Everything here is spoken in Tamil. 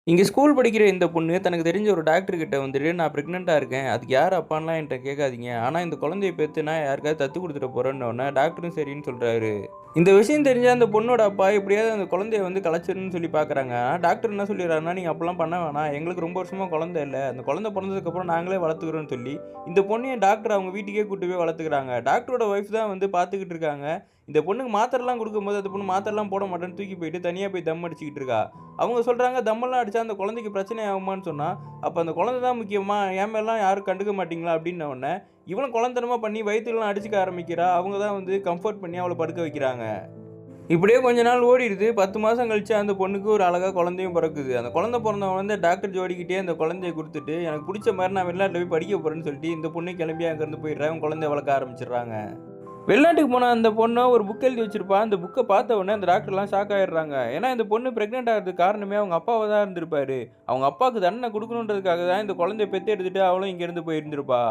இங்க ஸ்கூல் படிக்கிற இந்த பொண்ணு தனக்கு தெரிஞ்ச ஒரு டாக்டர் கிட்ட வந்துட்டு, "நான் பிரெக்னன்ட்டா இருக்கேன். அதுக்கு யார் அப்பான்லாம் என்ட்ட கேட்காதீங்க. ஆனா இந்த குழந்தைய பெத்து நான் யாருக்காவது தத்து குடுத்துற போறேன்னோனே" டாக்டரும் சரின்னு சொல்றாரு. இந்த விஷயம் தெரிஞ்ச அந்த பொண்ணோட அப்பா எப்படியாவது அந்த குழந்தைய வந்து கலைச்சிரணும்னு சொல்லி பார்க்குறாங்க. ஆனா டாக்டர் என்ன சொல்லிர்றாருன்னா, "நீங்க அப்பலாம் பண்ண வேணாம். எங்களுக்கு ரொம்ப வருஷமா குழந்தை இல்ல. அந்த குழந்தை பொறந்ததுக்கப்புறம் நாங்களே வளர்த்துக்கிறோம்னு" சொல்லி, இந்த பொண்ணையும் டாக்டர் அவங்க வீட்டுக்கே கூட்டு போய் வளர்த்துக்கிறாங்க. டாக்டரோட ஒய்ஃப் தான் வந்து பார்த்துக்கிட்டு இருக்காங்க. இந்த பொண்ணுக்கு மாத்திரைலாம் குடுக்கும்போது, அந்த பொண்ணு மாத்திரைலாம் போட மாட்டேன்னு தூக்கி போயிட்டு தனியா போய் தம் அடிச்சுக்கிட்டு இருக்கா. அவங்க சொல்றாங்க, "தம்மெல்லாம் அடிச்சா அந்த குழந்தைக்கு பிரச்சனை ஆகுமான்னு" சொன்னா, "அப்ப அந்த குழந்தை தான் முக்கியமா? என் மேலலாம் யாரும் கண்டுக்க மாட்டீங்களா?" அப்படின்ன உடனே, இவளும் குழந்தனமா பண்ணி வயித்துலலாம் அடிச்சுக்க ஆரம்பிக்கிறா. அவங்க தான் வந்து கம்ஃபோர்ட் பண்ணி அவள படுக்க வைக்கிறாங்க. இப்படியே கொஞ்ச நாள் ஓடிடுது. 10 மாசம் கழிச்சு அந்த பொண்ணுக்கு ஒரு அழகா குழந்தையும் பொறக்குது. அந்த குழந்தை பொறந்த உடனே டாக்டர் ஜோடிக்கிட்டயே அந்த குழந்தைய குடுத்துட்டு, "எனக்கு புடிச்ச மாரி நான் வெளிநாட்டுல போய் படிக்க போறேன்னு" சொல்லிட்டு, இந்த பொண்ணு கிளம்பி அங்கருந்து போயிடுறா. இவன் குழந்தைய வளர்க்க ஆரம்பிச்சுடுறாங்க. வெளிநாட்டுக்கு போன அந்த பொண்ணு ஒரு புக் எழுதி வச்சிருப்பா. அந்த புக்க பார்த்த உடனே அந்த டாக்டர்லாம் ஷாக் ஆயிடுறாங்க. ஏன்னா இந்த பொண்ணு பிரெக்னன்ட் ஆகுறதுக்கு காரணமே அவங்க அப்பாவா தான் இருந்திருப்பாரு. அவங்க அப்பாவுக்கு தண்டனை குடுக்கணுன்றதுக்காக தான் இந்த குழந்தைய பெத்து எடுத்துட்டு அவளும் இங்கேருந்து போயிருந்திருப்பா.